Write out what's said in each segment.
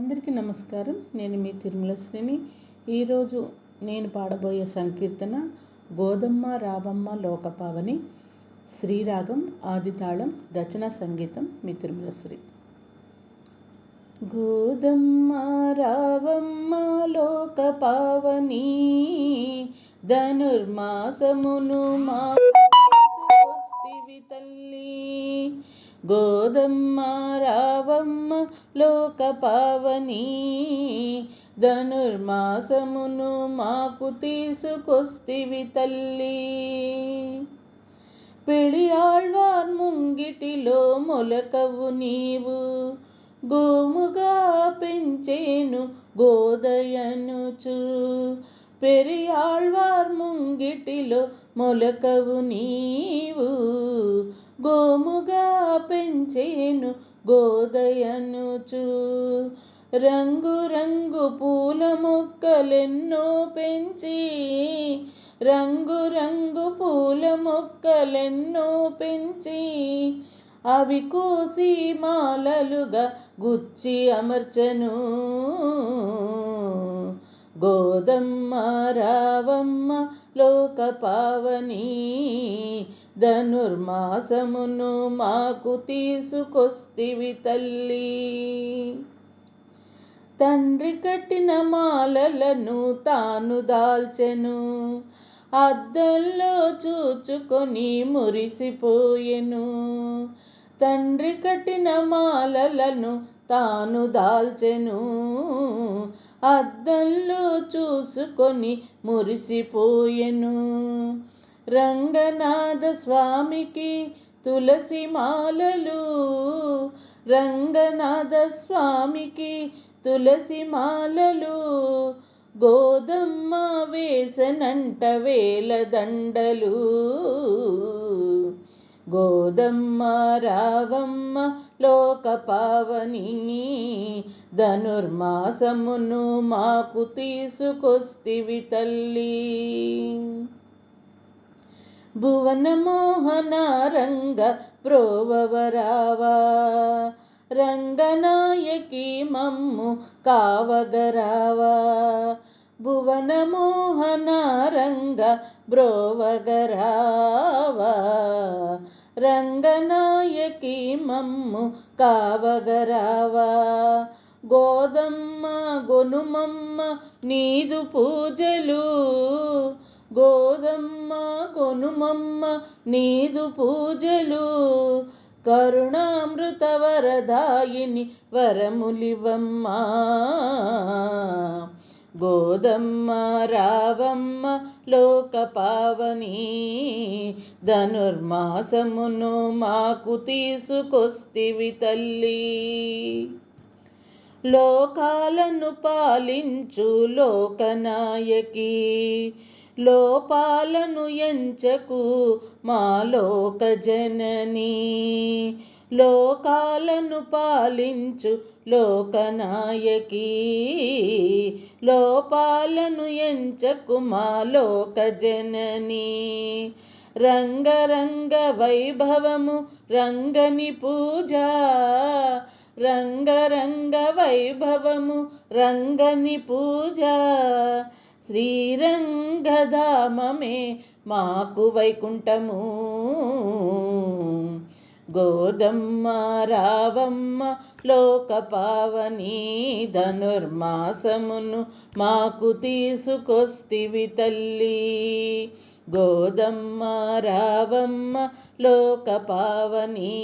అందరికీ నమస్కారం. నేను మీ తిరుమల శ్రీని. ఈరోజు నేను పాడబోయే సంకీర్తన గోదమ్మ రావమ్మ లోకపావని. శ్రీరాగం ఆదితాళం, రచన సంగీతం మీ తిరుమల శ్రీ. గోదమ్మ రావమ్మ లోకపావని ధనుర్మాసమును మాకొస్తివి తల్లి. గోదమ్మ రావమ్మ లోకపావని ధనుర్మాసమును మాకు తీసుకొస్తివి తల్లి. పెళియాళ్వార్ ముంగిటిలో మొలకవు నీవు, గోముగా పెంచేను గోదయనుచు. పెరియాళ్వార్ ముంగిటిలో మొలకవు నీవు, గోముగా పెంచేను గోదయనుచు. రంగు రంగు పూల మొక్కలెన్నో పెంచి, రంగు రంగు పూల మొక్కలెన్నో పెంచి, అవి కోసి మాలలుగా గుచ్చి అమర్చను. గోదమ్మ రావమ్మ లోకపావని ధనుర్మాసమును మాకు తీసుకొస్తివి తల్లి. తండ్రి కట్టిన మాలలను తాను దాల్చెను, అద్దంలో చూచుకొని మురిసిపోయెను. తండ్రి కట్టిన మాలలను తాను దాల్చెను, అద్దంలో చూసుకొని మురిసిపోయెను. రంగనాథ స్వామికి తులసి మాలలు, రంగనాథ స్వామికి తులసి మాలలు, గోదమ్మ వేసనంట వేల దండలు. గోదమ్మ రావమ్మ లోకపావని ధనుర్మాసమును మాకు తీసుకొస్తివి తల్లి. భువన మోహన రంగ ప్రోవరావా, రంగనాయకి మమ్ము కావగరావా. భువన మోహన రంగ బ్రోవగరావా, రంగనాయకి మమ్ము కావగరావా. గోదమ్మ గొనుమమ్మ నీదు పూజలు, గోదమ్మ గొనుమమ్మ నీదు పూజలు. కరుణామృత వరదాయిని వరములివమ్మా. గోదమ్మ రావమ్మ లోకపావని ధనుర్మాసమును మాకు తీసుకొస్తివి తల్లి. లోకాలను పాలించు లోకనాయకి, లోపాలను ఎంచకు మా లోక జనని. లోకాలను పాలించు లోకనాయకి, లోపాలను ఎంచకు మా లోక జనని. రంగరంగ వైభవము రంగని పూజ, రంగరంగ వైభవము రంగని పూజ. శ్రీరంగధామమే మాకు వైకుంఠము. గోదమ్మ రావమ్మ లోకపావని ధనుర్మాసమును మాకు తీసుకొస్తివి తల్లి. గోదమ్మ రావమ్మ లోకపావని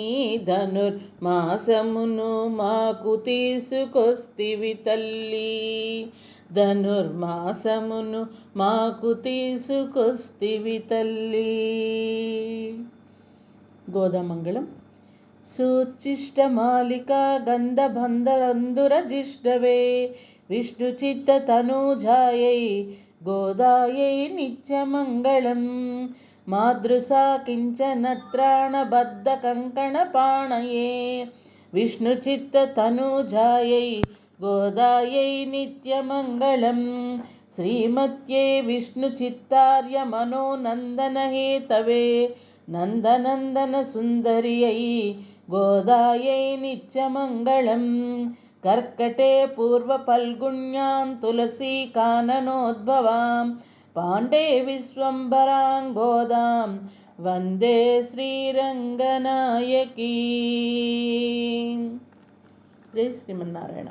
ధనుర్మాసమును మాకు తీసుకొస్తివి తల్లి. ధనుర్మాసమును మాకు తీసుకొస్తివి తల్లి. గోదామంగళం. సూచిష్టమాలికా గంధబంధరంధురజిష్టవే, విష్ణు చిత్త తనూజాయై గోదాయై నిత్యమంగళం. మాదృశా కించనత్రాణబద్ధ కంకణపాణయే, విష్ణు చిత్త తనూజాయై గోదాయై నిత్యమంగళం. శ్రీమత్యే విష్ణు చిత్తార్య మనోనందన హేతవే, నందనందన సుందర్యై గోదాయై నిత్యమంగళం. कर्कटे पूर्वफल्गुण्यां तुलसीकाननोद्भवां पाण्डे विश्वम्भरां गोदां वन्दे श्रीरङ्गनायकी। जय श्रीमन्नारायण।